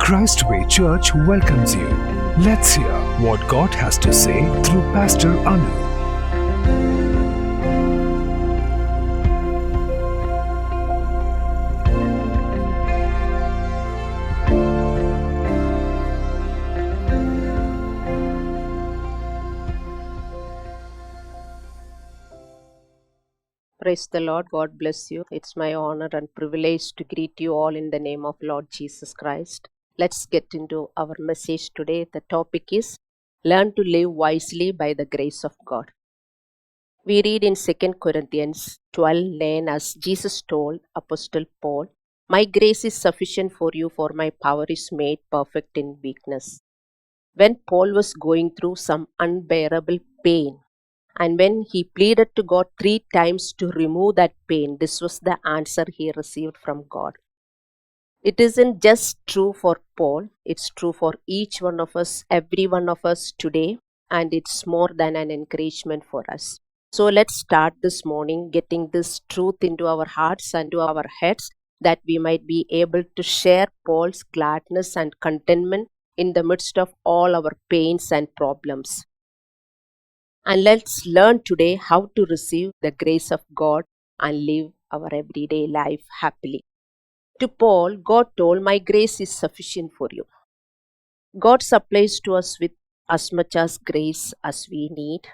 Christ Way Church welcomes you. Let's hear what God has to say through Pastor Anu. Praise the Lord. God bless you. It's my honor and privilege to greet you all in the name of Lord Jesus Christ. Let's get into our message today. The topic is Learn to live wisely by the grace of God. We read in 2 Corinthians 12:9 as Jesus told Apostle Paul, "My grace is sufficient for you, for my power is made perfect in weakness." When Paul was going through some unbearable pain, and when he pleaded to God 3 times to remove that pain, this was the answer he received from God. It isn't just true for Paul, it's true for each one of us, every one of us today, and it's more than an encouragement for us. So let's start this morning getting this truth into our hearts and to our heads, that we might be able to share Paul's gladness and contentment in the midst of all our pains and problems. And let's learn today how to receive the grace of God and live our everyday life happily. To Paul, God told, "My grace is sufficient for you." God supplies to us with as much as grace as we need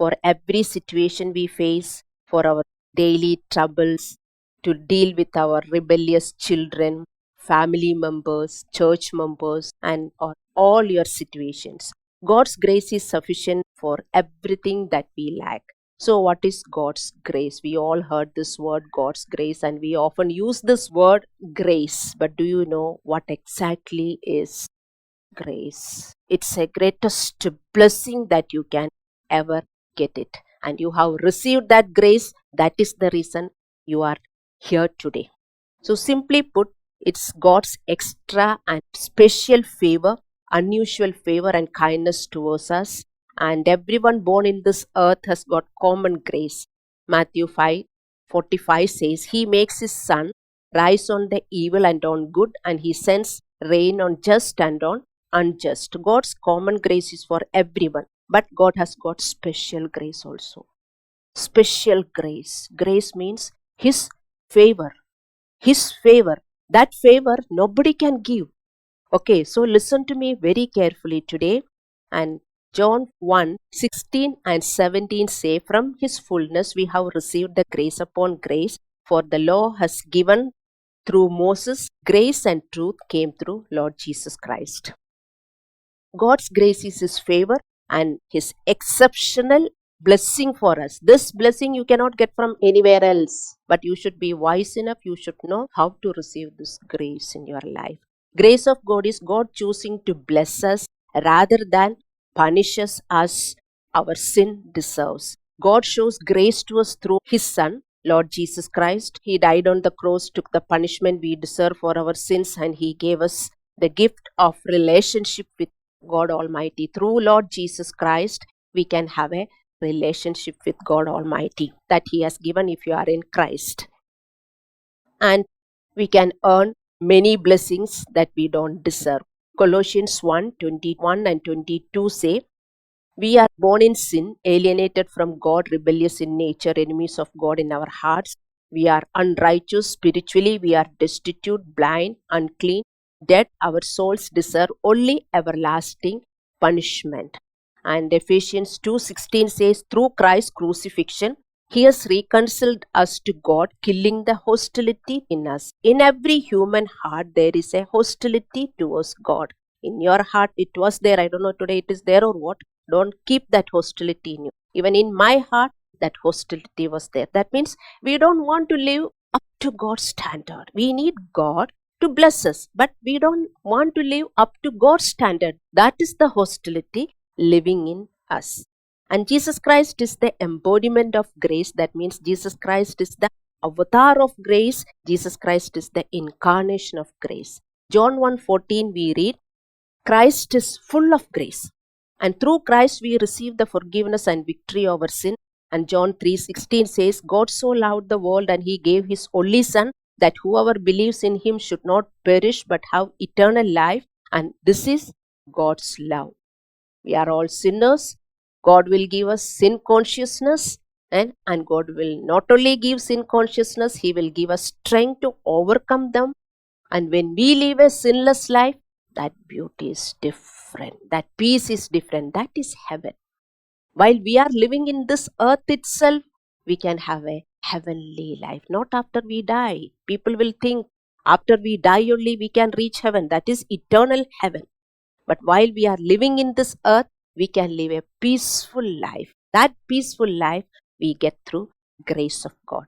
for every situation we face, for our daily troubles, to deal with our rebellious children, family members, church members, and all your situations. God's grace is sufficient for everything that we lack. So, what is God's grace? We all heard this word, God's grace, and we often use this word grace. But do you know what exactly is grace? It's a greatest blessing that you can ever get it. And you have received that grace. That is the reason you are here today. So, simply put, it's God's extra and special favor, unusual favor and kindness towards us. And everyone born in this earth has got common grace. Matthew 5:45 says, "He makes his sun rise on the evil and on good, and he sends rain on just and on unjust." God's common grace is for everyone, but God has got special grace also. Special grace. Grace means His favor. His favor. That favor nobody can give. Okay, so listen to me very carefully today. And John 1:16 and 17 say, "From His fullness we have received the grace upon grace, for the law has given through Moses, grace and truth came through Lord Jesus Christ." God's grace is His favor and His exceptional blessing for us. This blessing you cannot get from anywhere else, but you should be wise enough, you should know how to receive this grace in your life. Grace of God is God choosing to bless us rather than punish us as our sin deserves. God shows grace to us through His Son, Lord Jesus Christ. He died on the cross, took the punishment we deserve for our sins, and He gave us the gift of relationship with God Almighty. Through Lord Jesus Christ, we can have a relationship with God Almighty that He has given if you are in Christ. And we can earn many blessings that we don't deserve. Colossians 1:21 and 22 say, "We are born in sin, alienated from God, rebellious in nature, enemies of God in our hearts. We are unrighteous spiritually, we are destitute, blind, unclean, dead. Our souls deserve only everlasting punishment." And Ephesians 2:16 says, "Through Christ's crucifixion, He has reconciled us to God, killing the hostility in us." In every human heart, there is a hostility towards God. In your heart, it was there. I don't know today it is there or what. Don't keep that hostility in you. Even in my heart, that hostility was there. That means we don't want to live up to God's standard. We need God to bless us, but we don't want to live up to God's standard. That is the hostility living in us. And Jesus Christ is the embodiment of grace. That means Jesus Christ is the avatar of grace. Jesus Christ is the incarnation of grace. John 1:14 we read, "Christ is full of grace, and through Christ we receive the forgiveness and victory over sin." And John 3:16 says, "God so loved the world and He gave His only Son, that whoever believes in Him should not perish but have eternal life." And this is God's love. We are all sinners. God will give us sin consciousness, and God will not only give sin consciousness, He will give us strength to overcome them. And when we live a sinless life, that beauty is different. That peace is different. That is heaven. While we are living in this earth itself, we can have a heavenly life. Not after we die. People will think after we die only we can reach heaven. That is eternal heaven. But while we are living in this earth, we can live a peaceful life. That peaceful life we get through grace of God.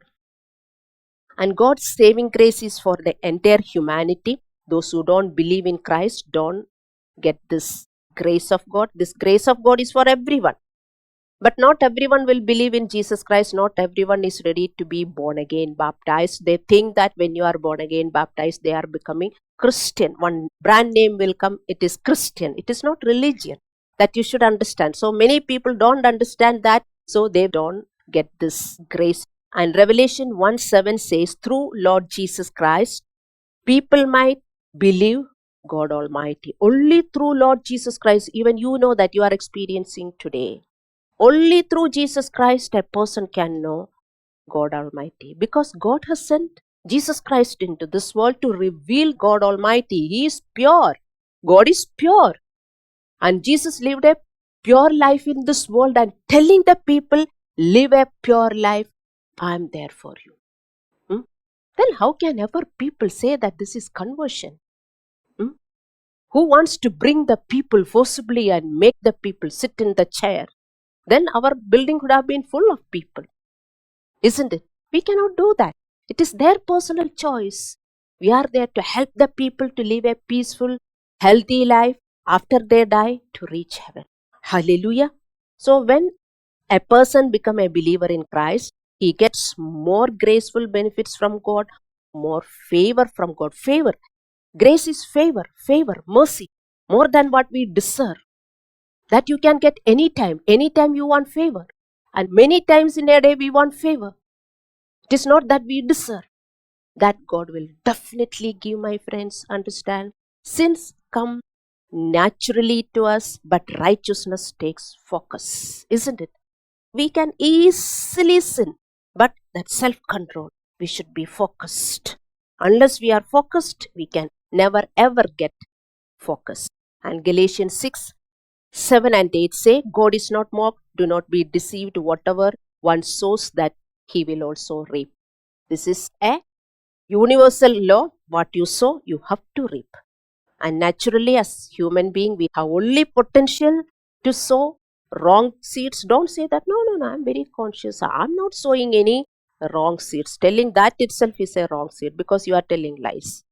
And God's saving grace is for the entire humanity. Those who don't believe in Christ don't get this grace of God. This grace of God is for everyone. But not everyone will believe in Jesus Christ. Not everyone is ready to be born again baptized. They think that when you are born again baptized, they are becoming Christian. One brand name will come. It is Christian. It is not religion. That you should understand. So many people don't understand that. So they don't get this grace. And Revelation 1:7 says, through Lord Jesus Christ, people might believe God Almighty. Only through Lord Jesus Christ, even you know that you are experiencing today. Only through Jesus Christ a person can know God Almighty. Because God has sent Jesus Christ into this world to reveal God Almighty. He is pure. God is pure. And Jesus lived a pure life in this world and telling the people, live a pure life. I am there for you. Then how can ever people say that this is conversion? Who wants to bring the people forcibly and make the people sit in the chair? Then our building would have been full of people. Isn't it? We cannot do that. It is their personal choice. We are there to help the people to live a peaceful, healthy life after they die to reach heaven. Hallelujah. So when a person becomes a believer in Christ, he gets more graceful benefits from God, more favor from God. Favor. Grace is favor, mercy, more than what we deserve. That you can get anytime you want favor. And many times in a day we want favor. It is not that we deserve. That God will definitely give, my friends, understand. Sins come naturally to us, but righteousness takes focus, isn't it? We can easily sin, but that self-control, we should be focused. Unless we are focused, we can never ever get focused. And Galatians 6:7 and 8 say, God is not mocked, do not be deceived, whatever one sows that he will also reap. This is a universal law. What you sow, you have to reap. And naturally, as human being, we have only potential to sow wrong seeds. Don't say that, no, I'm very conscious. I'm not sowing any wrong seeds. Telling that itself is a wrong seed because you are telling lies.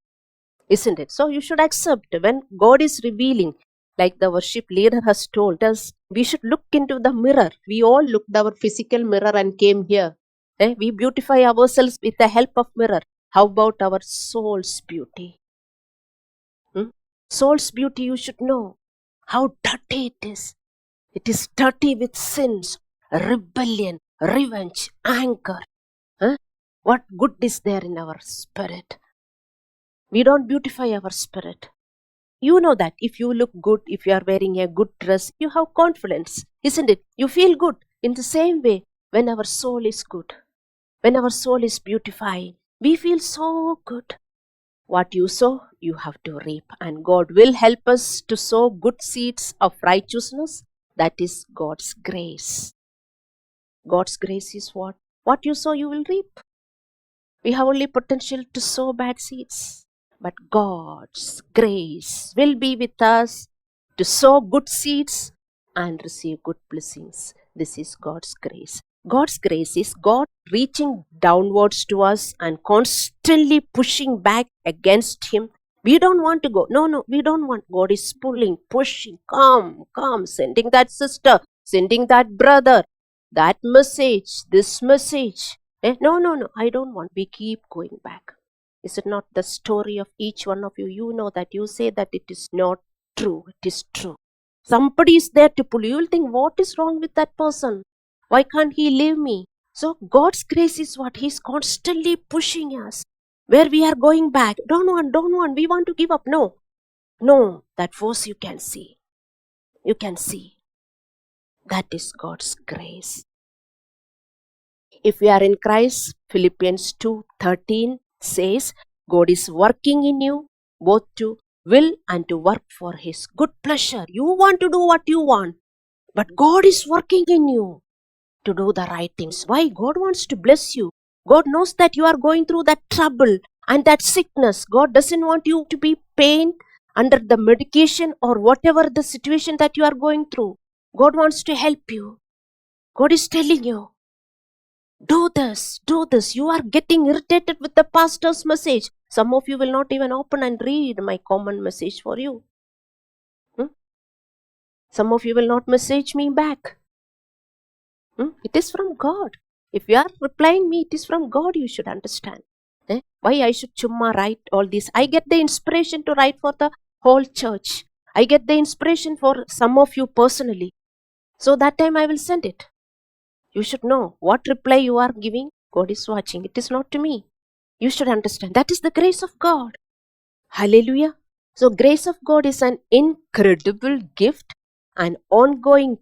Isn't it? So you should accept when God is revealing, like the worship leader has told us, we should look into the mirror. We all looked our physical mirror and came here. We beautify ourselves with the help of mirror. How about our soul's beauty? Soul's beauty, you should know how dirty it is. It is dirty with sins, rebellion, revenge, anger. What good is there in our spirit? We don't beautify our spirit. You know that if you look good, if you are wearing a good dress, you have confidence, isn't it? You feel good. In the same way, when our soul is good, when our soul is beautifying, we feel so good. What you sow, you have to reap. And God will help us to sow good seeds of righteousness. That is God's grace. God's grace is what? What you sow, you will reap. We have only potential to sow bad seeds. But God's grace will be with us to sow good seeds and receive good blessings. This is God's grace. God's grace is God reaching downwards to us and constantly pushing back against Him. We don't want to go. No, we don't want. God is pulling, pushing. Come, sending that sister, sending that brother, that message, this message. No, I don't want. We keep going back. Is it not the story of each one of you? You know that you say that it is not true. It is true. Somebody is there to pull you. You will think, what is wrong with that person? Why can't he leave me? So God's grace is what? He's constantly pushing us. Where we are going back. Don't want. We want to give up. No. No, that force you can see. You can see. That is God's grace. If we are in Christ, Philippians 2:13 says, God is working in you both to will and to work for His good pleasure. You want to do what you want, but God is working in you to do the right things. Why? God wants to bless you. God knows that you are going through that trouble and that sickness. God doesn't want you to be pain under the medication or whatever the situation that you are going through. God wants to help you. God is telling you, do this, do this. You are getting irritated with the pastor's message. Some of you will not even open and read my common message for you. Some of you will not message me back. It is from God. If you are replying me, it is from God, you should understand. Why I should chumma write all this? I get the inspiration to write for the whole church. I get the inspiration for some of you personally. So that time I will send it. You should know what reply you are giving. God is watching. It is not to me. You should understand. That is the grace of God. Hallelujah. So grace of God is an incredible gift, an ongoing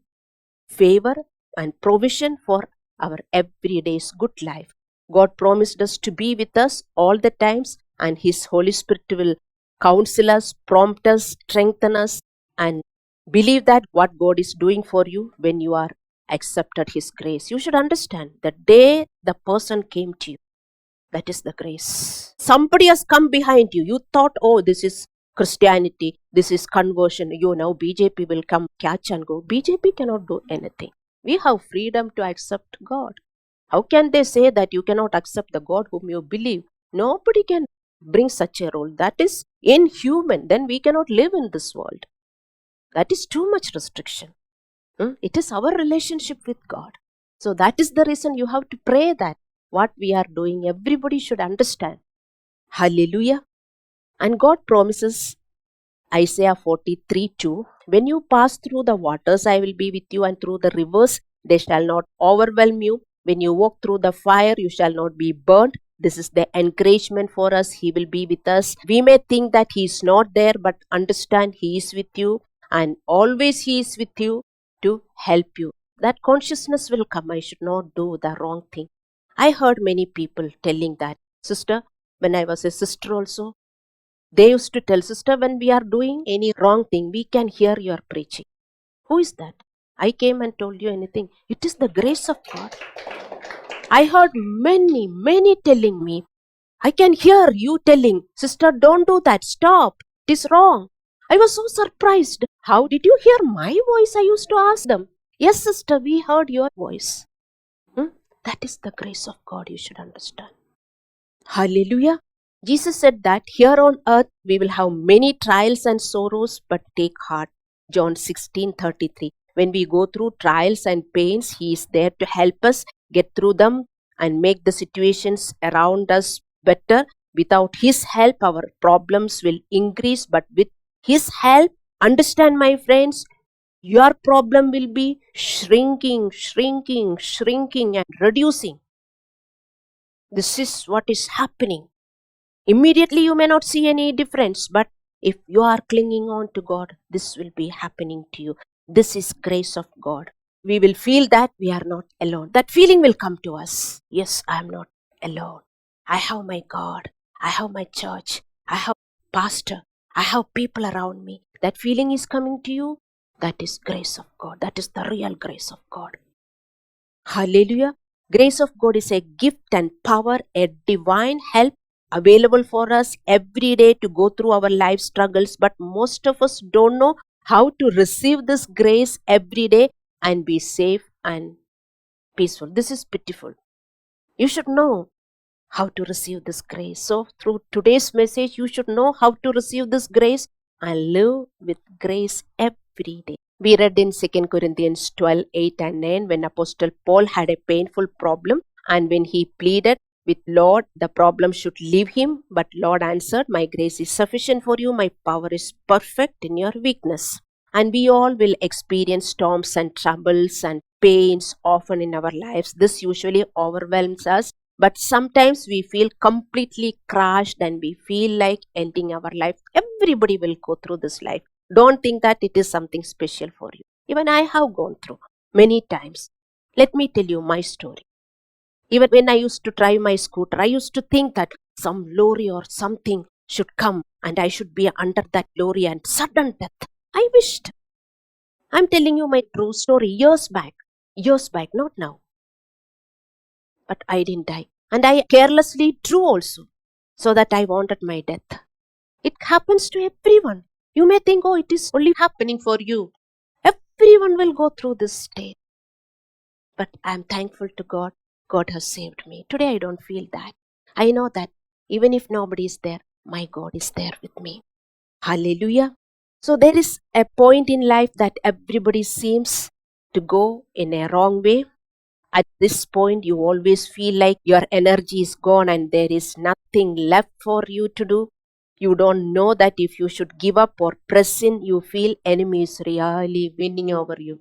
favor and provision for our everyday's good life. God promised us to be with us all the times, and His Holy Spirit will counsel us, prompt us, strengthen us, and believe that what God is doing for you when you are accepted His grace. You should understand the day the person came to you, that is the grace. Somebody has come behind you. You thought, oh, this is Christianity, this is conversion. Now BJP will come, catch and go. BJP cannot do anything. We have freedom to accept God. How can they say that you cannot accept the God whom you believe? Nobody can bring such a role. That is inhuman. Then we cannot live in this world. That is too much restriction. It is our relationship with God. So that is the reason you have to pray that what we are doing, everybody should understand. Hallelujah. And God promises, Isaiah 43:2, when you pass through the waters, I will be with you, and through the rivers, they shall not overwhelm you. When you walk through the fire, you shall not be burnt. This is the encouragement for us. He will be with us. We may think that He is not there, but understand He is with you, and always He is with you to help you. That consciousness will come. I should not do the wrong thing. I heard many people telling that, sister, when I was a sister also, they used to tell, sister, when we are doing any wrong thing, we can hear your preaching. Who is that? I came and told you anything. It is the grace of God. I heard many telling me, I can hear you telling, sister, don't do that, stop, it is wrong. I was so surprised. How did you hear my voice? I used to ask them. Yes, sister, we heard your voice. That is the grace of God, you should understand. Hallelujah. Jesus said that here on earth we will have many trials and sorrows, but take heart. John 16:33. When we go through trials and pains, He is there to help us get through them and make the situations around us better. Without His help, our problems will increase, but with His help, understand, my friends, your problem will be shrinking and reducing. This is what is happening. Immediately you may not see any difference, but if you are clinging on to God, this will be happening to you. This is grace of God. We will feel that we are not alone. That feeling will come to us. Yes, I am not alone. I have my God. I have my church. I have pastor. I have people around me. That feeling is coming to you. That is grace of God. That is the real grace of God. Hallelujah. Grace of God is a gift and power, a divine help available for us every day to go through our life struggles. But most of us don't know how to receive this grace every day and be safe and peaceful. This is pitiful. You should know how to receive this grace. So through today's message, you should know how to receive this grace and live with grace every day. We read in 2 Corinthians 12:8 and 9 when Apostle Paul had a painful problem, and when he pleaded with Lord, the problem should leave him. But Lord answered, my grace is sufficient for you. My power is perfect in your weakness. And we all will experience storms and troubles and pains often in our lives. This usually overwhelms us. But sometimes we feel completely crushed and we feel like ending our life. Everybody will go through this life. Don't think that it is something special for you. Even I have gone through many times. Let me tell you my story. Even when I used to drive my scooter, I used to think that some lorry or something should come and I should be under that lorry and sudden death. I wished. I'm telling you my true story years back, not now. But I didn't die. And I carelessly drew also, so that I wanted my death. It happens to everyone. You may think, oh, it is only happening for you. Everyone will go through this state. But I am thankful to God. God has saved me. Today I don't feel that. I know that even if nobody is there, my God is there with me. Hallelujah. So there is a point in life that everybody seems to go in a wrong way. At this point, you always feel like your energy is gone and there is nothing left for you to do. You don't know that if you should give up or press in, you feel enemy is really winning over you.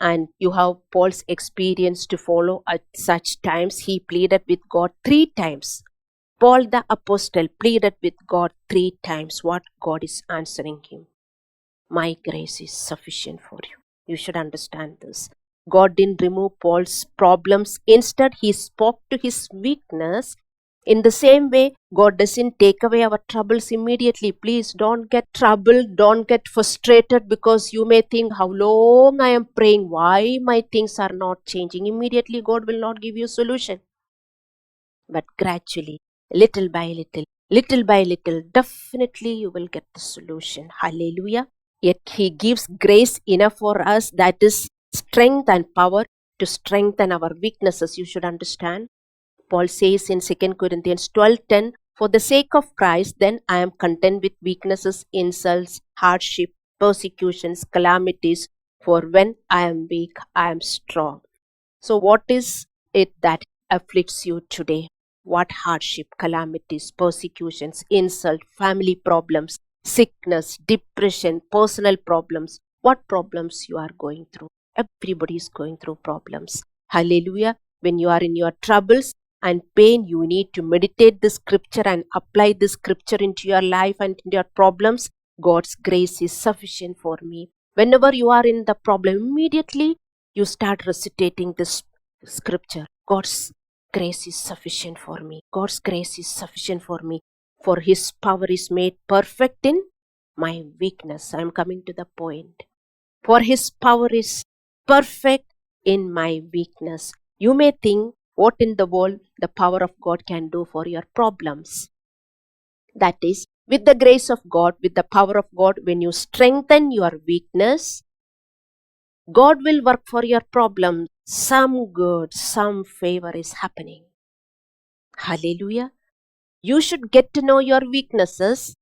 And you have Paul's experience to follow at such times. He pleaded with God 3 times. Paul the apostle pleaded with God 3 times. What God is answering him? My grace is sufficient for you. You should understand this. God didn't remove Paul's problems. Instead, he spoke to his weakness. In the same way, God doesn't take away our troubles immediately. Please don't get troubled. Don't get frustrated because you may think, how long I am praying, why my things are not changing. Immediately, God will not give you a solution. But gradually, little by little, definitely you will get the solution. Hallelujah. Yet He gives grace enough for us, that is strength and power to strengthen our weaknesses. You should understand. Paul says in 2 Corinthians 12:10, for the sake of Christ, then I am content with weaknesses, insults, hardship, persecutions, calamities. For when I am weak, I am strong. So, what is it that afflicts you today? What hardship, calamities, persecutions, insult, family problems, sickness, depression, personal problems? What problems you are going through? Everybody is going through problems. Hallelujah. When you are in your troubles and pain, you need to meditate the scripture and apply the scripture into your life and into your problems. God's grace is sufficient for me. Whenever you are in the problem, immediately you start recitating this scripture. God's grace is sufficient for me. God's grace is sufficient for me. For His power is made perfect in my weakness. I am coming to the point. For His power is perfect in my weakness. You may think, what in the world the power of God can do for your problems? That is, with the grace of God, with the power of God, when you strengthen your weakness, God will work for your problem. Some good, some favor is happening. Hallelujah. You should get to know your weaknesses.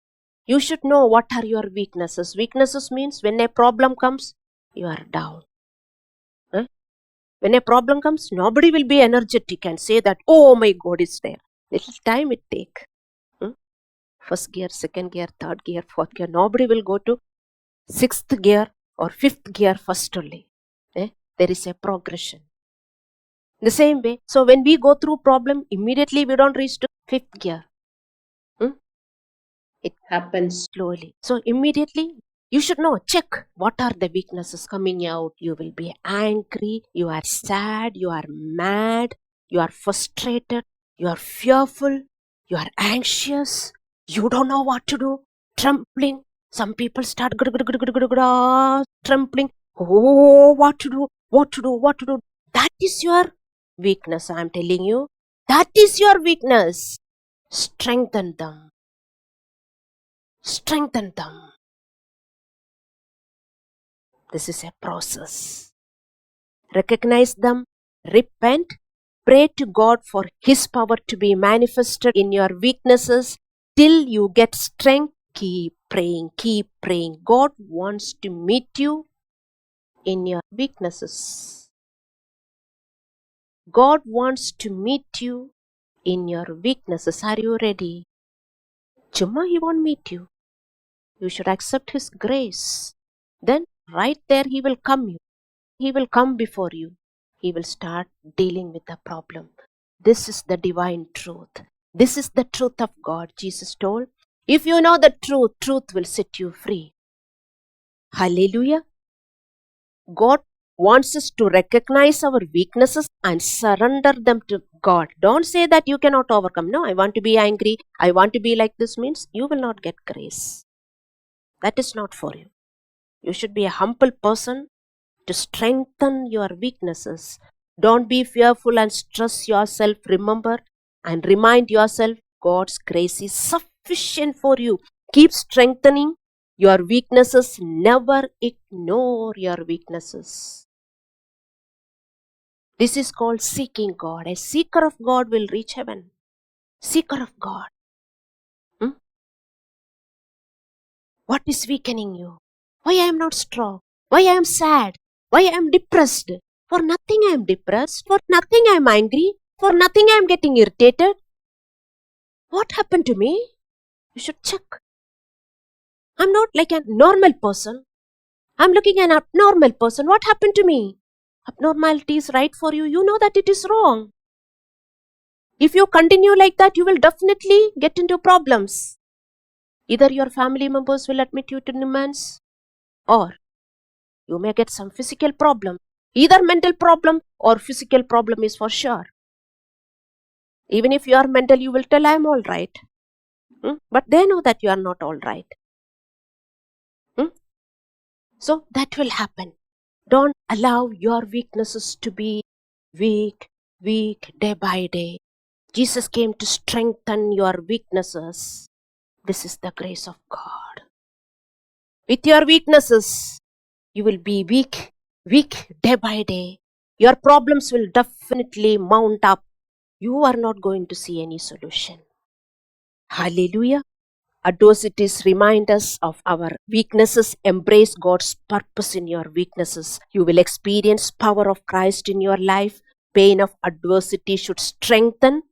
You should know what are your weaknesses. Weaknesses means when a problem comes, you are down. When a problem comes, nobody will be energetic and say that, oh my God is there. Little time it take. First gear, second gear, third gear, fourth gear. Nobody will go to 6th gear or 5th gear first only. There is a progression. The same way, so when we go through problem, immediately we don't reach to 5th gear. It happens slowly. So immediately you should know, check what are the weaknesses coming out. You will be angry, you are sad, you are mad, you are frustrated, you are fearful, you are anxious, you don't know what to do, trembling. Some people start trembling. Oh, what to do, what to do, what to do. That is your weakness, I am telling you. That is your weakness. Strengthen them. Strengthen them. This is a process. Recognize them, repent, pray to God for His power to be manifested in your weaknesses till you get strength. Keep praying, keep praying. God wants to meet you in your weaknesses. God wants to meet you in your weaknesses. Are you ready? Chumma, He won't meet you. You should accept His grace. Then right there He will come you. He will come before you. He will start dealing with the problem. This is the divine truth. This is the truth of God. Jesus told, if you know the truth, truth will set you free. Hallelujah. God wants us to recognize our weaknesses and surrender them to God. Don't say that you cannot overcome. No, I want to be angry. I want to be like this means you will not get grace. That is not for you. You should be a humble person to strengthen your weaknesses. Don't be fearful and stress yourself. Remember and remind yourself God's grace is sufficient for you. Keep strengthening your weaknesses. Never ignore your weaknesses. This is called seeking God. A seeker of God will reach heaven. Seeker of God. What is weakening you? Why I am not strong? Why I am sad? Why I am depressed? For nothing I am depressed. For nothing I am angry. For nothing I am getting irritated. What happened to me? You should check. I am not like a normal person. I am looking an abnormal person. What happened to me? Abnormality is right for you. You know that it is wrong. If you continue like that, you will definitely get into problems. Either your family members will admit you to demands, or you may get some physical problem. Either mental problem or physical problem is for sure. Even if you are mental, you will tell I am all right. But they know that you are not all right. So that will happen. Don't allow your weaknesses to be weak day by day. Jesus came to strengthen your weaknesses. This is the grace of God. With your weaknesses, you will be weak day by day. Your problems will definitely mount up. You are not going to see any solution. Hallelujah. Adversities remind us of our weaknesses. Embrace God's purpose in your weaknesses. You will experience power of Christ in your life. Pain of adversity should strengthen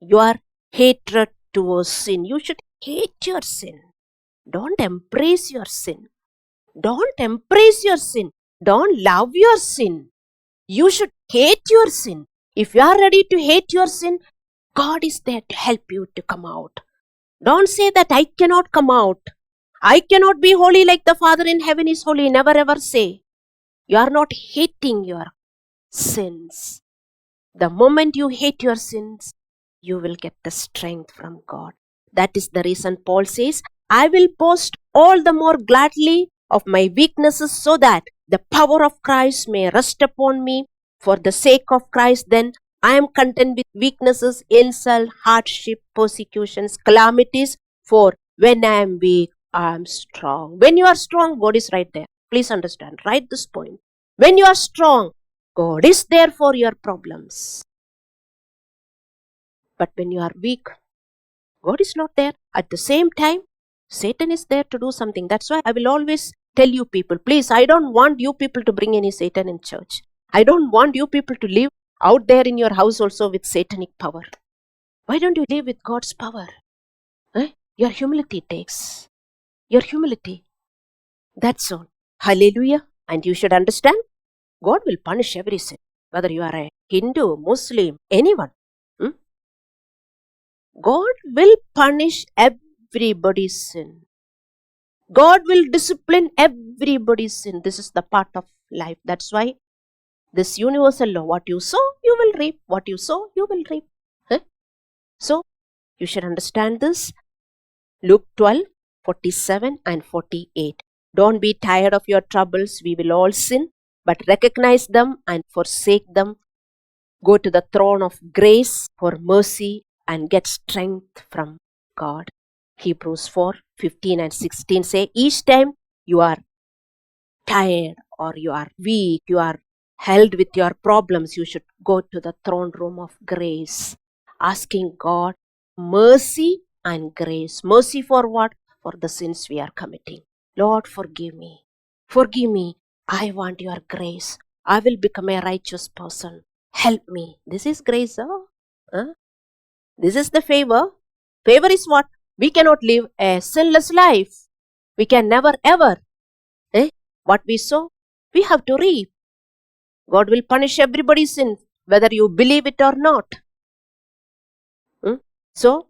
your hatred towards sin. You should hate your sin. Don't embrace your sin. Don't embrace your sin. Don't love your sin. You should hate your sin. If you are ready to hate your sin, God is there to help you to come out. Don't say that I cannot come out. I cannot be holy like the Father in heaven is holy. Never ever say. You are not hating your sins. The moment you hate your sins, you will get the strength from God. That is the reason Paul says, I will boast all the more gladly of my weaknesses so that the power of Christ may rest upon me. For the sake of Christ, then, I am content with weaknesses, insult, hardship, persecutions, calamities. For when I am weak, I am strong. When you are strong, God is right there. Please understand. Write this point. When you are strong, God is there for your problems. But when you are weak, God is not there. At the same time, Satan is there to do something. That's why I will always tell you people, please, I don't want you people to bring any Satan in church. I don't want you people to live out there in your house also with satanic power. Why don't you live with God's power? Your humility takes. Your humility. That's all. Hallelujah. And you should understand, God will punish every sin. Whether you are a Hindu, Muslim, anyone. God will punish everybody's sin. God will discipline everybody's sin. This is the part of life. That's why this universal law, what you sow, you will reap. What you sow, you will reap. So, you should understand this. Luke 12, 47 and 48. Don't be tired of your troubles. We will all sin, but recognize them and forsake them. Go to the throne of grace for mercy and get strength from God. Hebrews 4, 15 and 16 say, each time you are tired or you are weak, you are held with your problems, you should go to the throne room of grace, asking God mercy and grace. Mercy for what? For the sins we are committing. Lord, forgive me. Forgive me. I want your grace. I will become a righteous person. Help me. This is grace. This is the favor. Favor is what? We cannot live a sinless life. We can never ever. What we sow, we have to reap. God will punish everybody's sin, whether you believe it or not. So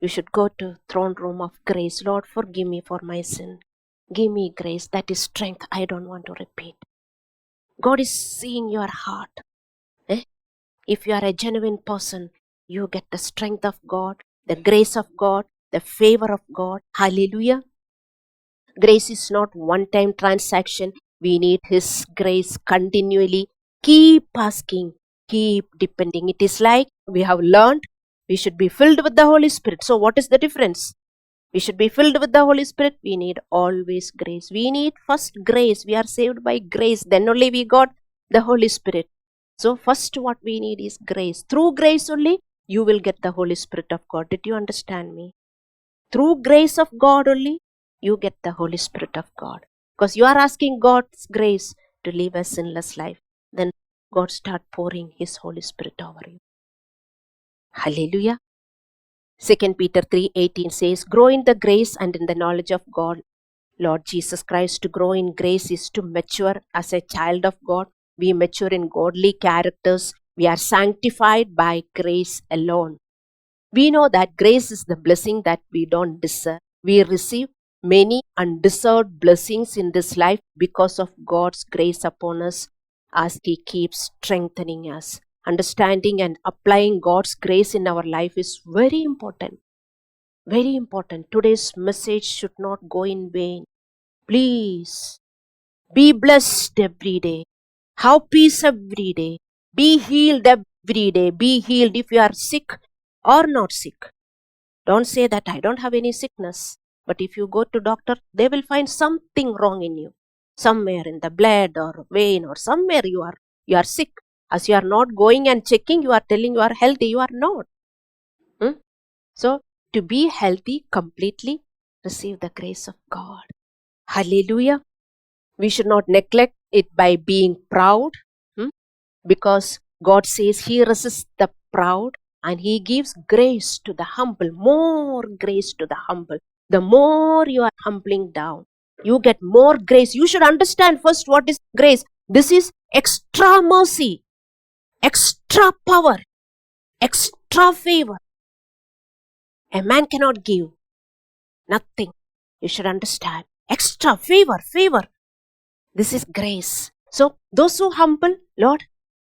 you should go to throne room of grace. Lord, forgive me for my sin. Give me grace. That is strength. I don't want to repeat. God is seeing your heart. Eh? If you are a genuine person, you get the strength of God, the grace of God, the favor of God. Hallelujah. Grace is not one-time transaction. We need His grace continually. Keep asking, keep depending. It is like we have learned we should be filled with the Holy Spirit. So what is the difference? We should be filled with the Holy Spirit. We need always grace. We need first grace. We are saved by grace. Then only we got the Holy Spirit. So first what we need is grace. Through grace only, you will get the Holy Spirit of God. Did you understand me? Through grace of God only, you get the Holy Spirit of God. Because you are asking God's grace to live a sinless life. Then God start pouring His Holy Spirit over you. Hallelujah. 2 Peter 3:18 says, grow in the grace and in the knowledge of God, Lord Jesus Christ. To grow in grace is to mature as a child of God. We mature in godly characters. We are sanctified by grace alone. We know that grace is the blessing that we don't deserve. We receive many undeserved blessings in this life because of God's grace upon us as He keeps strengthening us. Understanding and applying God's grace in our life is very important. Very important. Today's message should not go in vain. Please be blessed every day. Have peace every day. Be healed every day. Be healed if you are sick or not sick. Don't say that I don't have any sickness. But if you go to doctor, they will find something wrong in you. Somewhere in the blood or vein or somewhere you are sick. As you are not going and checking, you are telling you are healthy. You are not. So to be healthy completely, receive the grace of God. Hallelujah. We should not neglect it by being proud. Because God says He resists the proud and He gives grace to the humble, more grace to the humble. The more you are humbling down, you get more grace. You should understand first what is grace. This is extra mercy, extra power, extra favor. A man cannot give nothing. You should understand. Extra favor. This is grace. So those who humble, Lord,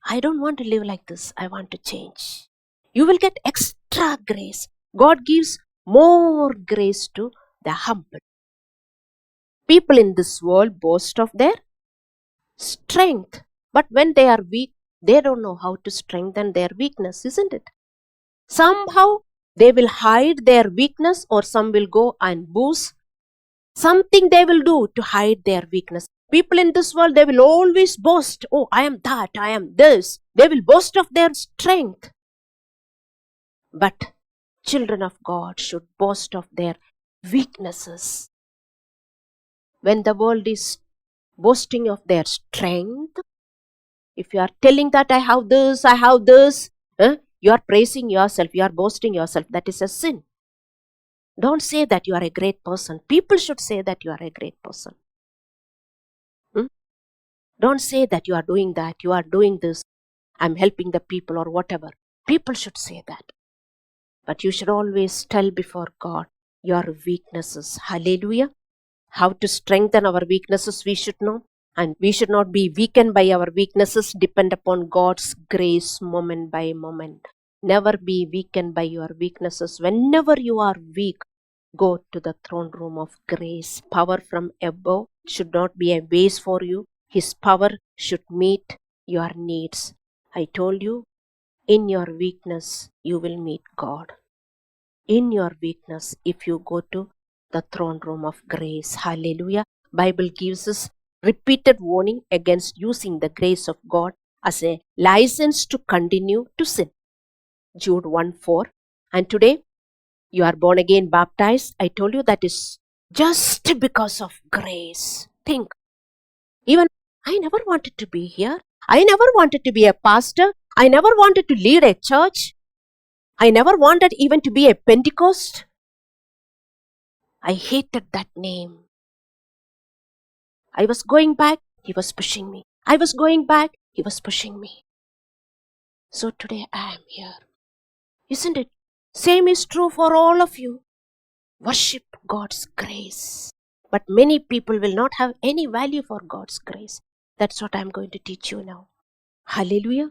I don't want to live like this. I want to change. You will get extra grace. God gives more grace to the humble. People in this world boast of their strength. But when they are weak, they don't know how to strengthen their weakness, isn't it? Somehow they will hide their weakness, or some will go and boast. Something they will do to hide their weakness. People in this world, they will always boast. Oh, I am that, I am this. They will boast of their strength. But children of God should boast of their weaknesses. When the world is boasting of their strength, if you are telling that I have this, you are praising yourself, you are boasting yourself. That is a sin. Don't say that you are a great person. People should say that you are a great person. Don't say that you are doing that, you are doing this, I'm helping the people or whatever. People should say that. But you should always tell before God your weaknesses. Hallelujah. How to strengthen our weaknesses we should know. And we should not be weakened by our weaknesses. Depend upon God's grace moment by moment. Never be weakened by your weaknesses. Whenever you are weak, go to the throne room of grace. Power from above should not be a base for you. His power should meet your needs. I told you, in your weakness, you will meet God. In your weakness, if you go to the throne room of grace. Hallelujah. Bible gives us repeated warning against using the grace of God as a license to continue to sin. Jude 1:4. And today, you are born again, baptized. I told you that is just because of grace. Think. Even I never wanted to be here. I never wanted to be a pastor. I never wanted to lead a church. I never wanted even to be a Pentecost. I hated that name. I was going back, He was pushing me. I was going back, He was pushing me. So today I am here. Isn't it Same is true for all of you. Worship God's grace. But many people will not have any value for God's grace. That's what I'm going to teach you now. Hallelujah.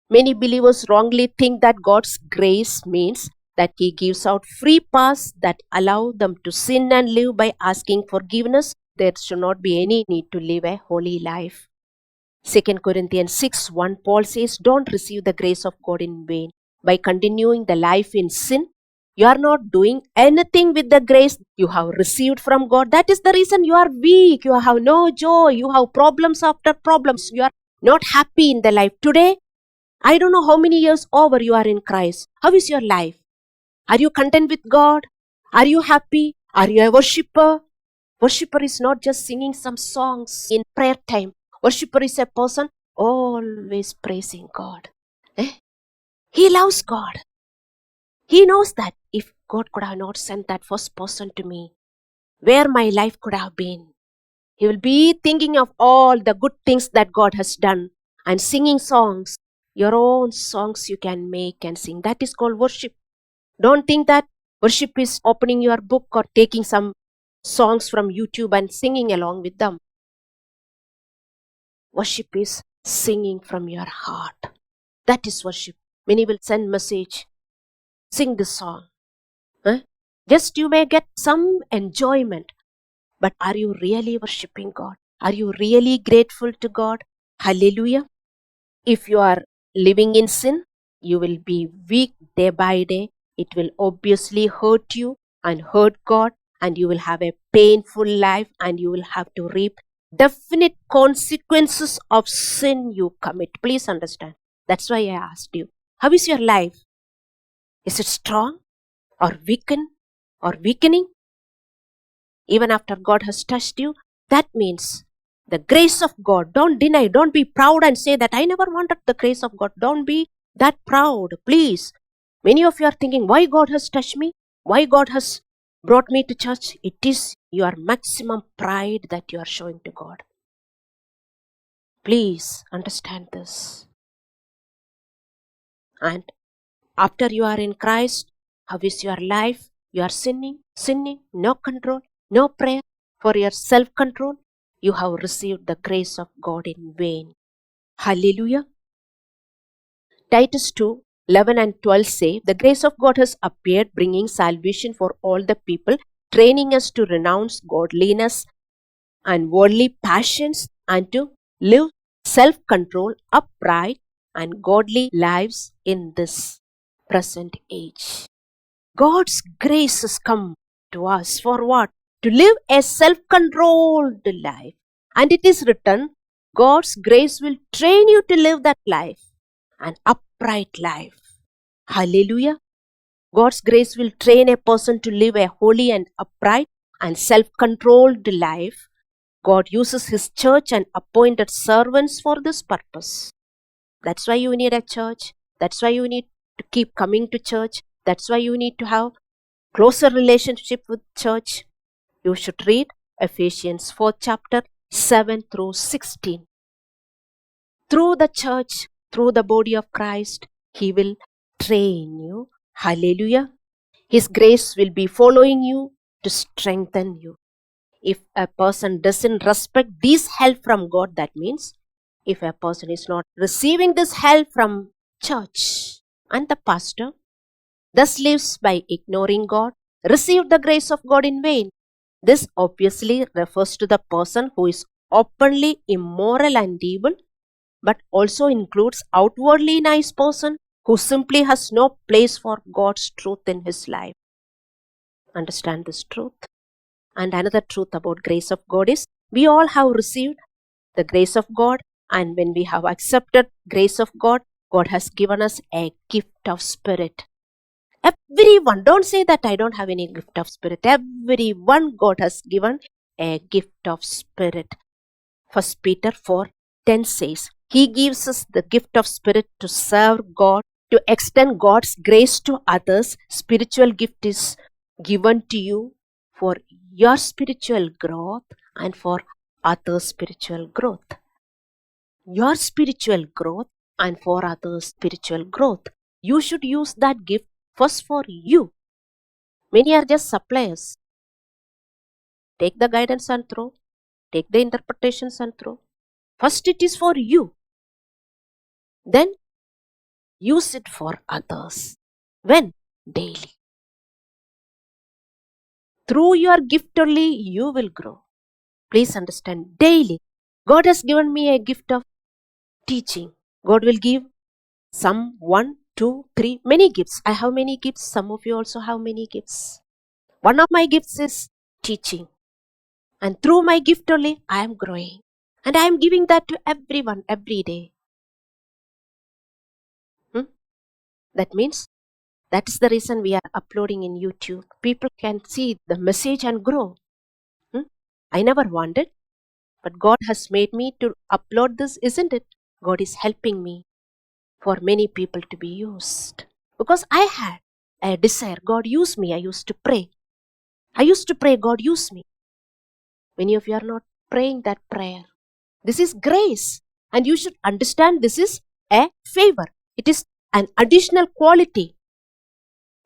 Many believers wrongly think that God's grace means that He gives out free pass that allow them to sin and live by asking forgiveness. There should not be any need to live a holy life. 2 Corinthians 6:1, Paul says, don't receive the grace of God in vain. By continuing the life in sin, you are not doing anything with the grace you have received from God. That is the reason you are weak. You have no joy. You have problems after problems. You are not happy in the life. Today, I don't know how many years over you are in Christ. How is your life? Are you content with God? Are you happy? Are you a worshipper? Worshipper is not just singing some songs in prayer time. Worshipper is a person always praising God. He loves God. He knows that if God could have not sent that first person to me, where my life could have been. He will be thinking of all the good things that God has done and singing songs. Your own songs you can make and sing. That is called worship. Don't think that worship is opening your book or taking some songs from YouTube and singing along with them. Worship is singing from your heart. That is worship. Many will send message. Sing this song. Just you may get some enjoyment. But are you really worshipping God? Are you really grateful to God? Hallelujah. If you are living in sin, you will be weak day by day. It will obviously hurt you and hurt God, and you will have a painful life, and you will have to reap definite consequences of sin you commit. Please understand. That's why I asked you, how is your life? Is it strong or weakened or weakening? Even after God has touched you, that means the grace of God. Don't deny, don't be proud and say that I never wanted the grace of God. Don't be that proud, please. Many of you are thinking, why God has touched me? Why God has brought me to church? It is your maximum pride that you are showing to God. Please understand this. And after you are in Christ, how is your life? You are sinning, no control, no prayer for your self-control. You have received the grace of God in vain. Hallelujah. Titus 2:11 and 12 say, the grace of God has appeared, bringing salvation for all the people, training us to renounce godliness and worldly passions and to live self-control, upright and godly lives in this present age. God's grace has come to us for what? To live a self-controlled life. And it is written, God's grace will train you to live that life, an upright life. Hallelujah. God's grace will train a person to live a holy and upright and self-controlled life. God uses His church and appointed servants for this purpose. That's why you need a church. That's why you need to keep coming to church. That's why you need to have closer relationship with church. You should read Ephesians 4 chapter 7 through 16. Through the church, through the body of Christ, He will train you. Hallelujah. His grace will be following you to strengthen you. If a person doesn't respect this help from God, that means if a person is not receiving this help from church and the pastor, thus lives by ignoring God, received the grace of God in vain. This obviously refers to the person who is openly immoral and evil, but also includes outwardly nice person who simply has no place for God's truth in his life. Understand this truth. And another truth about grace of God is we all have received the grace of God, and when we have accepted grace of God, God has given us a gift of spirit. Everyone, don't say that I don't have any gift of spirit. Everyone, God has given a gift of spirit. 1 Peter 4:10 says, He gives us the gift of spirit to serve God, to extend God's grace to others. Spiritual gift is given to you for your spiritual growth and for others' spiritual growth. Your spiritual growth and for others' spiritual growth. You should use that gift first for you. Many are just suppliers. Take the guidance and throw. Take the interpretations and throw. First it is for you. Then use it for others. When? Daily. Through your gift only you will grow. Please understand, daily. God has given me a gift of teaching. God will give some 1, 2, 3, many gifts. I have many gifts. Some of you also have many gifts. One of my gifts is teaching. And through my gift only, I am growing. And I am giving that to everyone every day. That means that is the reason we are uploading in YouTube. People can see the message and grow. I never wanted, but God has made me to upload this, isn't it? God is helping me for many people to be used. Because I had a desire, God use me. I used to pray. God use me. Many of you are not praying that prayer. This is grace. And you should understand this is a favor. It is an additional quality.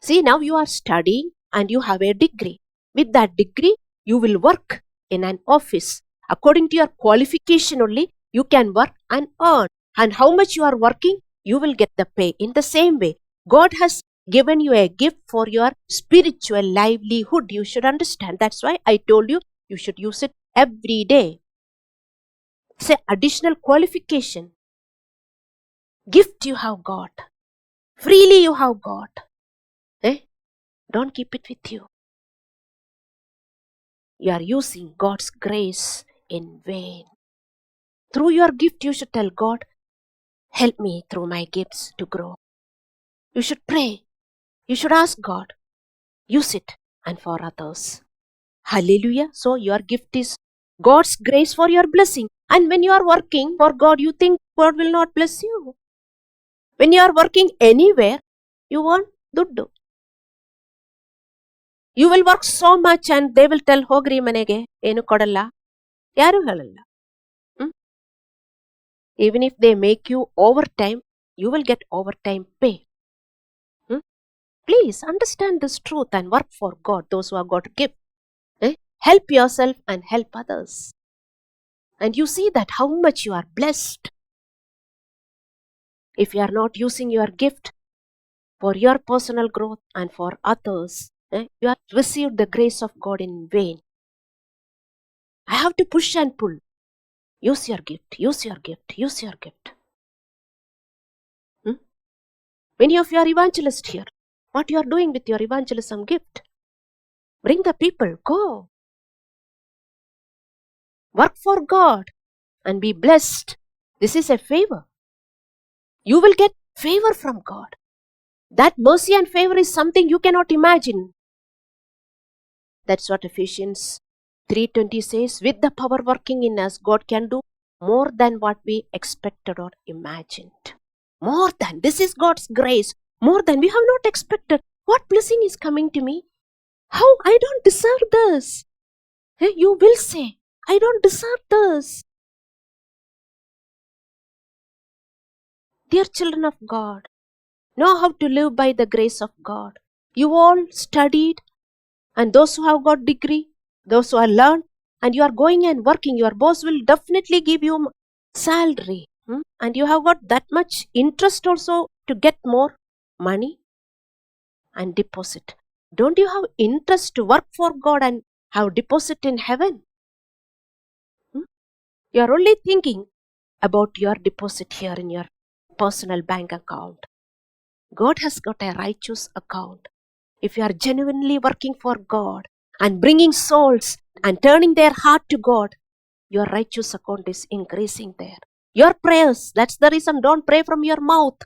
See, now you are studying and you have a degree. With that degree, you will work in an office. According to your qualification only, you can work and earn. And how much you are working, you will get the pay. In the same way, God has given you a gift for your spiritual livelihood. You should understand. That's why I told you, you should use it every day. Say additional qualification. Gift you have got. Freely you have got. Don't keep it with you. You are using God's grace in vain. Through your gift, you should tell God, help me through my gifts to grow. You should pray. You should ask God. Use it and for others. Hallelujah. So your gift is God's grace for your blessing. And when you are working for God, you think God will not bless you. When you are working anywhere, you want duddu. You will work so much and they will tell, Hogri manege, enu kodalla. Yaru halalla. Even if they make you overtime, you will get overtime pay. Please understand this truth and work for God, those who have got a gift. Help yourself and help others. And you see that how much you are blessed. If you are not using your gift for your personal growth and for others, you have received the grace of God in vain. I have to push and pull. Use your gift, use your gift, use your gift. Many of you are evangelists here. What you are doing with your evangelism gift? Bring the people, go. Work for God and be blessed. This is a favor. You will get favor from God. That mercy and favor is something you cannot imagine. That's what Ephesians 3:20 says. With the power working in us, God can do more than what we expected or imagined. More than. This is God's grace. More than we have not expected. What blessing is coming to me? How? I don't deserve this. You will say, I don't deserve this. Dear children of God, know how to live by the grace of God. You all studied, and those who have got degree, those who are learned, and you are going and working, your boss will definitely give you salary. And you have got that much interest also to get more money and deposit. Don't you have interest to work for God and have deposit in heaven? You are only thinking about your deposit here in your personal bank account. God has got a righteous account. If you are genuinely working for God and bringing souls and turning their heart to God, your righteous account is increasing there. Your prayers, that's the reason, don't pray from your mouth.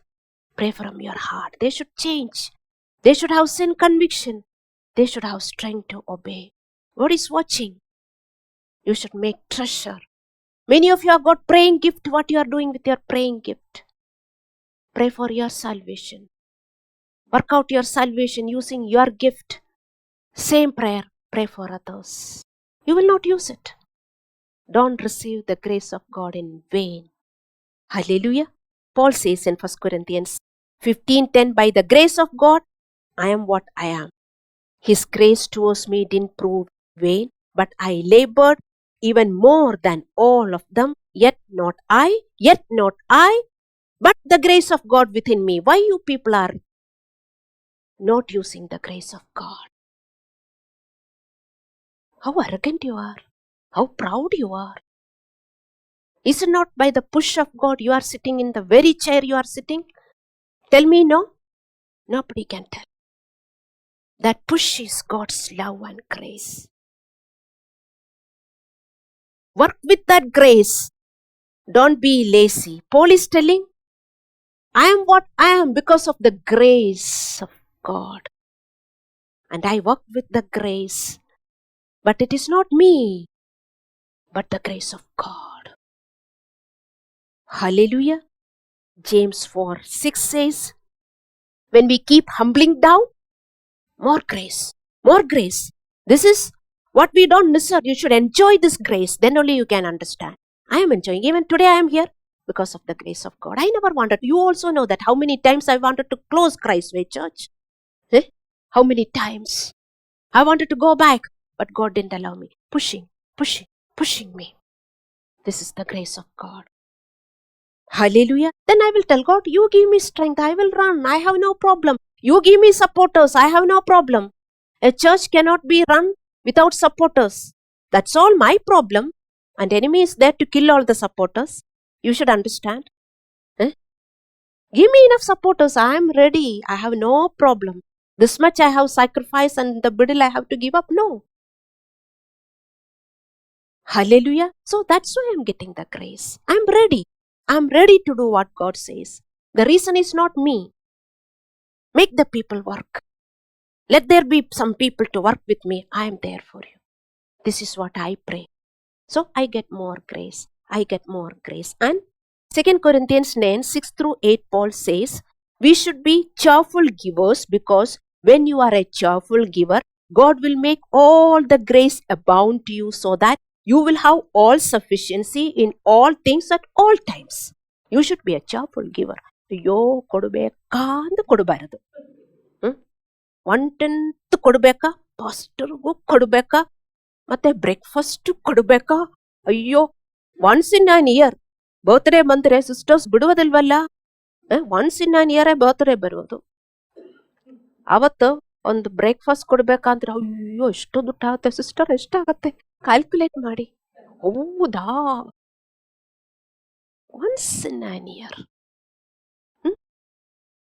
Pray from your heart. They should change. They should have sin conviction. They should have strength to obey. God is watching. You should make treasure. Many of you have got praying gift. What you are doing with your praying gift? Pray for your salvation. Work out your salvation using your gift. Same prayer. Pray for others. You will not use it. Don't receive the grace of God in vain. Hallelujah. Paul says in 1 Corinthians 15:10, by the grace of God, I am what I am. His grace towards me didn't prove vain, but I labored even more than all of them. Yet not I, but the grace of God within me. Why you people are not using the grace of God? How arrogant you are. How proud you are. Is it not by the push of God you are sitting in the very chair you are sitting? Tell me no. Nobody can tell. That push is God's love and grace. Work with that grace. Don't be lazy. Paul is telling, I am what I am because of the grace of God. And I work with the grace. But it is not me, but the grace of God. Hallelujah. James 4:6 says, when we keep humbling down, more grace, more grace. This is what we don't deserve. You should enjoy this grace. Then only you can understand. I am enjoying. Even today I am here because of the grace of God. I never wanted. You also know that how many times I wanted to close Christway Church. How many times? I wanted to go back, but God didn't allow me. Pushing me. This is the grace of God. Hallelujah. Then I will tell God, you give me strength. I will run. I have no problem. You give me supporters. I have no problem. A church cannot be run without supporters. That's all my problem. And enemy is there to kill all the supporters. You should understand. Give me enough supporters. I am ready. I have no problem. This much I have sacrificed and the middle I have to give up. No. Hallelujah. So that's why I'm getting the grace. I'm ready. I'm ready to do what God says. The reason is not me. Make the people work. Let there be some people to work with me. I am there for you. This is what I pray. So I get more grace. And 2 Corinthians 9:6-8 Paul says, we should be cheerful givers because when you are a cheerful giver, God will make all the grace abound to you so that you will have all sufficiency in all things at all times. You should be a cheerful giver. ಅಯ್ಯೋ ಕೊಡಬೇಕಾ ಅಂತ ಕೊಡಬಾರದು. 1/10 ಕೊಡಬೇಕಾ, ಪಾಸ್ಟರ್ಗೂ ಕೊಡಬೇಕಾ, ಮತ್ತೆ breakfast ಕೊಡಬೇಕಾ? ಅಯ್ಯೋ, once in an year birthday ಬಂದರೆ ಸಿಸ್ಟರ್ಸ್ ಬಿಡುವುದಿಲ್ವಲ್ಲ. ಒನ್ಸ್ ಇನ್ ಆನ್ ಇಯರೇ ಬರ್ತ್ಡೇ ಬರುವುದು. ಅವತ್ತು ಒಂದು ಬ್ರೇಕ್ಫಾಸ್ಟ್ ಕೊಡ್ಬೇಕಂದ್ರೆ ಅಯ್ಯೋ ಎಷ್ಟು ದುಡ್ಡು ಆಗುತ್ತೆ ಸಿಸ್ಟರ್, ಎಷ್ಟಾಗತ್ತೆ ಕ್ಯಾಲ್ಕುಲೇಟ್ ಮಾಡಿ. ಹೌದಾ, once in an year.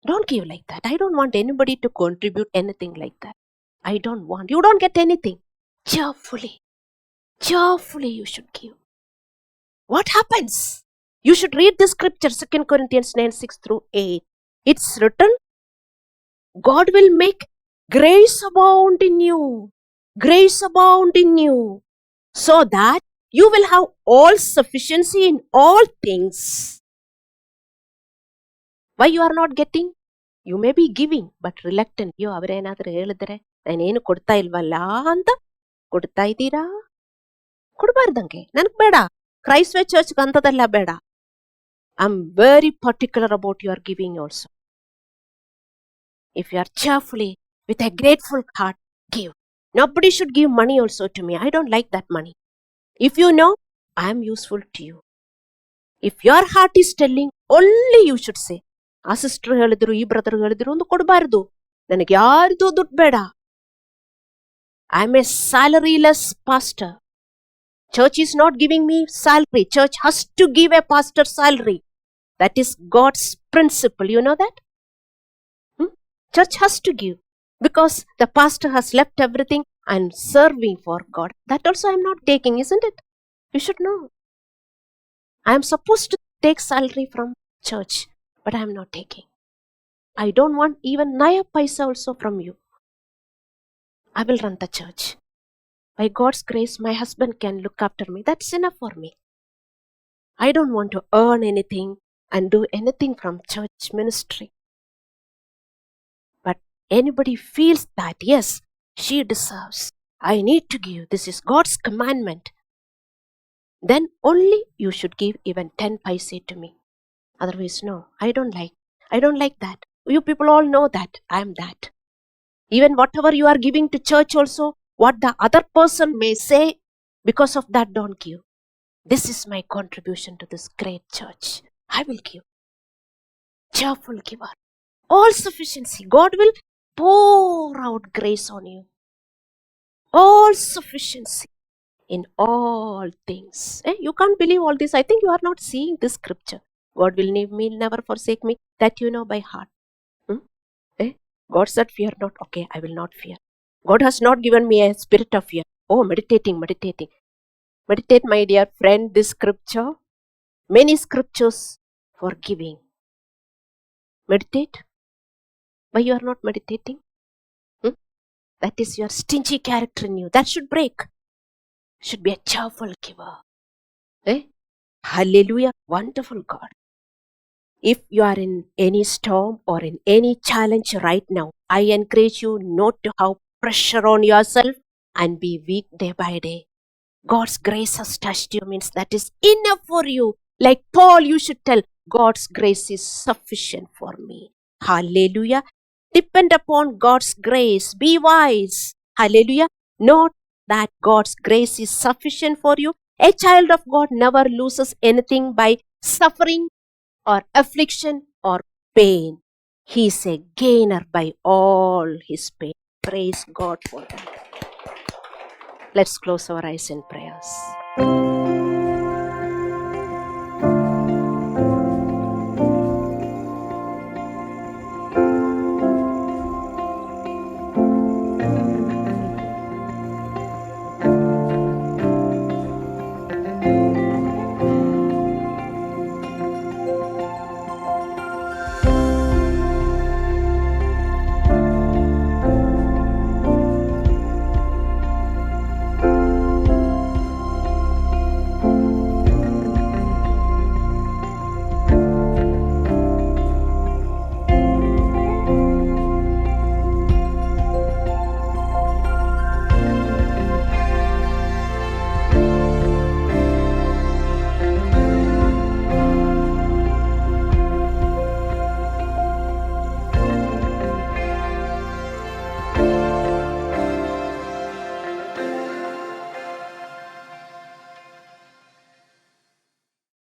Don't give like that. I don't want anybody to contribute anything like that. I don't want. You don't get anything. Cheerfully you should give. What happens? You should read the scripture, 2 Corinthians 9:6-8. It's written, God will make grace abound in you. Grace abound in you. So that you will have all sufficiency in all things. Why you are not getting? You may be giving, but reluctant. ಅಯ್ಯೋ ಅವರೇನಾದ್ರೂ ಹೇಳಿದ್ರೆ ನಾನೇನು ಕೊಡ್ತಾ ಇಲ್ವಲ್ಲ ಅಂತ ಕೊಡ್ತಾ ಇದ್ದೀರಾ? ಕೊಡಬಾರ್ದಂಗೆ. ನನಗೆ ಬೇಡ. ಕ್ರೈಸ್ಟ್ವೇ ಚರ್ಚ್ಗೆ ಅಂಥದ್ದೆಲ್ಲ ಬೇಡ. I am very particular about your giving also. If you are cheerfully, with a grateful heart, give. Nobody should give money also to me. I don't like that money. If you know, I am useful to you. If your heart is telling, only you should say, ಆ sister ಹೇಳಿದ್ರು, ಈ brother ಹೇಳಿದ್ರು ಒಂದು ಕೊಡಬಾರ್ದು. ನನಗೆ ಯಾರ್ದು ದುಡ್ಡು ಬೇಡ. I am a salaryless pastor. Church is not giving me salary. Church has to give a pastor salary. That is God's principle. You know that? Church has to give because the pastor has left everything and serving for God. That also I am not taking, isn't it? You should know. I am supposed to take salary from church, but I am not taking. I don't want even naya paisa also from you. I will run the church. By God's grace, my husband can look after me. That's enough for me. I don't want to earn anything and do anything from church ministry. But anybody feels that, yes, she deserves. I need to give. This is God's commandment. Then only you should give even 10 paise to me. Otherwise, no, I don't like that. You people all know that I am that. Even whatever you are giving to church also, what the other person may say, because of that, don't give. This is my contribution to this great church. I will give. Cheerful giver. All sufficiency. God will pour out grace on you. All sufficiency in all things. You can't believe all this. I think you are not seeing this scripture. God will leave me, never forsake me. That you know by heart. God said, fear not. Okay, I will not fear. God has not given me a spirit of fear. Oh, meditating. Meditate, my dear friend, this scripture. Many scriptures for giving. Meditate. Why you are not meditating? That is your stingy character in you. That should break. Should be a cheerful giver. Hallelujah. Wonderful God. If you are in any storm or in any challenge right now, I encourage you not to have pressure on yourself and be weak day by day. God's grace has touched you means that is enough for you. Like Paul, you should tell, God's grace is sufficient for me. Hallelujah. Depend upon God's grace. Be wise. Hallelujah. Note that God's grace is sufficient for you. A child of God never loses anything by suffering or affliction or pain. He is a gainer by all his pain. Praise God for that. Let's close our eyes in prayers.